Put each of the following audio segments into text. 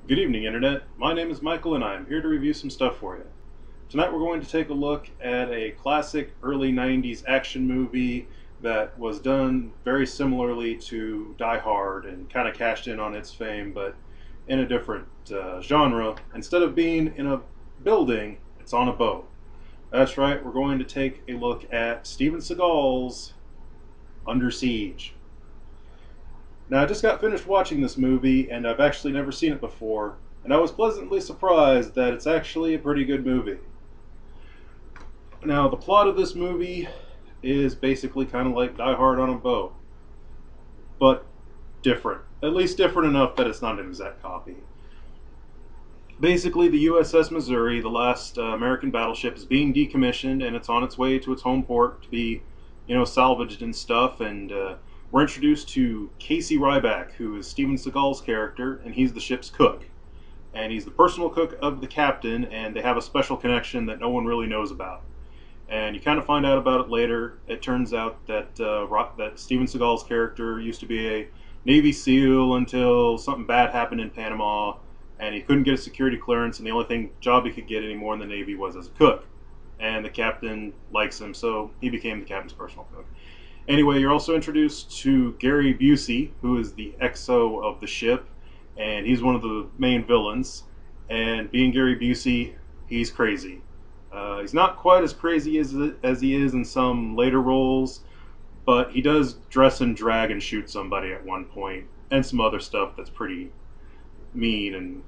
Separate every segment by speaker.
Speaker 1: Good evening, Internet. My name is Michael, and I am here to review some stuff for you. Tonight, we're going to take a look at a classic early 90s action movie that was done very similarly to Die Hard and kind of cashed in on its fame, but in a different genre. Instead of being in a building, it's on a boat. That's right, we're going to take a look at Steven Seagal's Under Siege. Now, I just got finished watching this movie, and I've actually never seen it before, and I was pleasantly surprised that it's actually a pretty good movie. Now, the plot of this movie is basically kind of like Die Hard on a boat, but different. At least different enough that it's not an exact copy. Basically, the USS Missouri, the last American battleship, is being decommissioned, and it's on its way to its home port to be, salvaged and stuff, and we're introduced to Casey Ryback, who is Steven Seagal's character, and he's the ship's cook. And he's the personal cook of the captain, and they have a special connection that no one really knows about. And you kind of find out about it later. It turns out that that Steven Seagal's character used to be a Navy SEAL until something bad happened in Panama, and he couldn't get a security clearance, and the only job he could get anymore in the Navy was as a cook. And the captain likes him, so he became the captain's personal cook. Anyway, you're also introduced to Gary Busey, who is the XO of the ship, and he's one of the main villains. And being Gary Busey, he's crazy. He's not quite as crazy as he is in some later roles, but he does dress and drag and shoot somebody at one point, and some other stuff that's pretty mean. And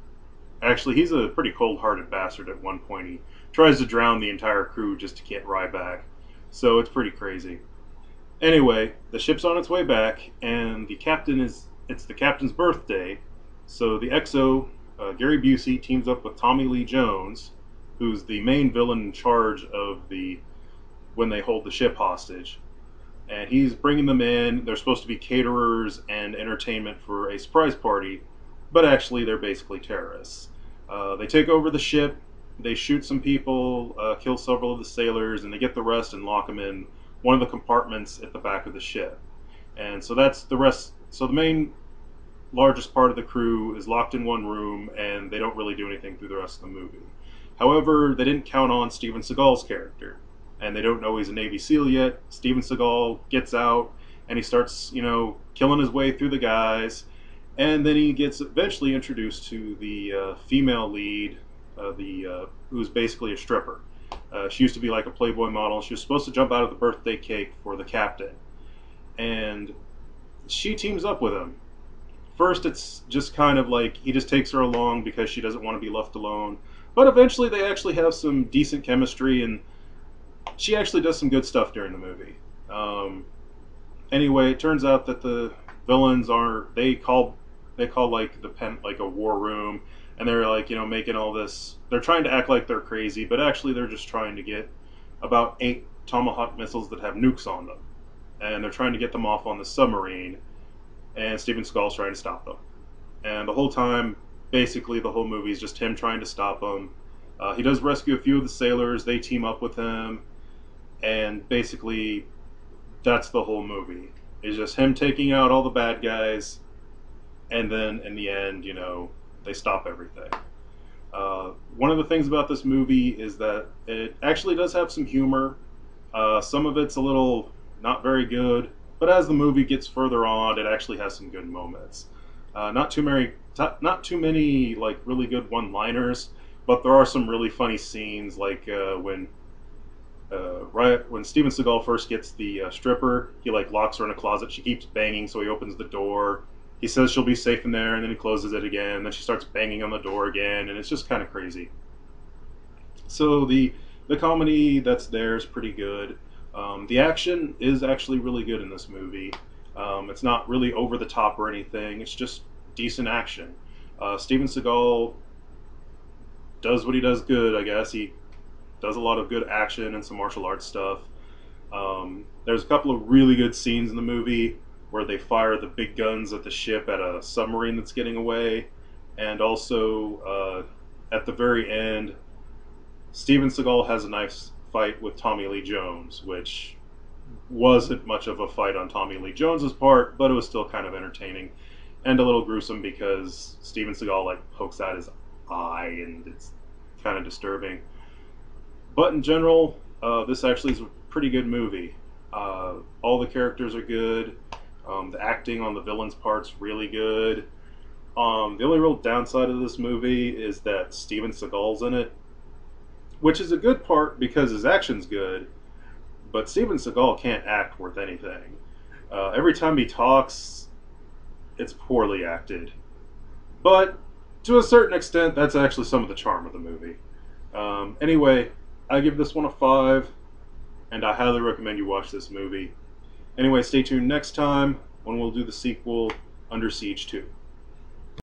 Speaker 1: actually, he's a pretty cold-hearted bastard at one point. He tries to drown the entire crew just to get Ryback, so it's pretty crazy. Anyway, the ship's on its way back, and it's the captain's birthday, so the XO, Gary Busey, teams up with Tommy Lee Jones, who's the main villain in charge of when they hold the ship hostage. And he's bringing them in. They're supposed to be caterers and entertainment for a surprise party, but actually they're basically terrorists. They take over the ship, they shoot some people, kill several of the sailors, and they get the rest and lock them in one of the compartments at the back of the ship. And so that's the rest. So the main largest part of the crew is locked in one room, and they don't really do anything through the rest of the movie. However, they didn't count on Steven Seagal's character, and they don't know he's a Navy SEAL yet. Steven Seagal gets out, and he starts, killing his way through the guys, and then he gets eventually introduced to the female lead, who's basically a stripper. She used to be like a Playboy model. She was supposed to jump out of the birthday cake for the captain, and she teams up with him. First, it's just kind of like he just takes her along because she doesn't want to be left alone. But eventually, they actually have some decent chemistry, and she actually does some good stuff during the movie. Anyway, it turns out that the villains they call like the pen like a war room, and they're like making all this. They're trying to act like they're crazy, but actually they're just trying to get about 8 Tomahawk missiles that have nukes on them, and they're trying to get them off on the submarine. And Steven Seagal's trying to stop them, and the whole time, basically the whole movie is just him trying to stop them. He does rescue a few of the sailors. They team up with him, and basically that's the whole movie. It's just him taking out all the bad guys, and then in the end, they stop everything. One of the things about this movie is that it actually does have some humor. Some of it's a little not very good, but as the movie gets further on, it actually has some good moments. Not too many like really good one-liners, but there are some really funny scenes, like when Steven Seagal first gets the stripper, he like locks her in a closet. She keeps banging, so he opens the door. He says she'll be safe in there, and then he closes it again. And then she starts banging on the door again, and it's just kind of crazy. So the comedy that's there is pretty good. The action is actually really good in this movie. It's not really over the top or anything. It's just decent action. Steven Seagal does what he does good, I guess. He does a lot of good action and some martial arts stuff. There's a couple of really good scenes in the movie where they fire the big guns at the ship at a submarine that's getting away. And also, at the very end, Steven Seagal has a nice fight with Tommy Lee Jones, which wasn't much of a fight on Tommy Lee Jones's part, but it was still kind of entertaining. and a little gruesome because Steven Seagal like pokes out his eye, and it's kind of disturbing. But in general, this actually is a pretty good movie. All the characters are good. The acting on the villain's part's really good. The only real downside of this movie is that Steven Seagal's in it, which is a good part because his action's good, but Steven Seagal can't act worth anything. Every time he talks, it's poorly acted. But to a certain extent, that's actually some of the charm of the movie. Anyway, I give this one a 5, and I highly recommend you watch this movie. Anyway, stay tuned next time when we'll do the sequel, Under Siege 2.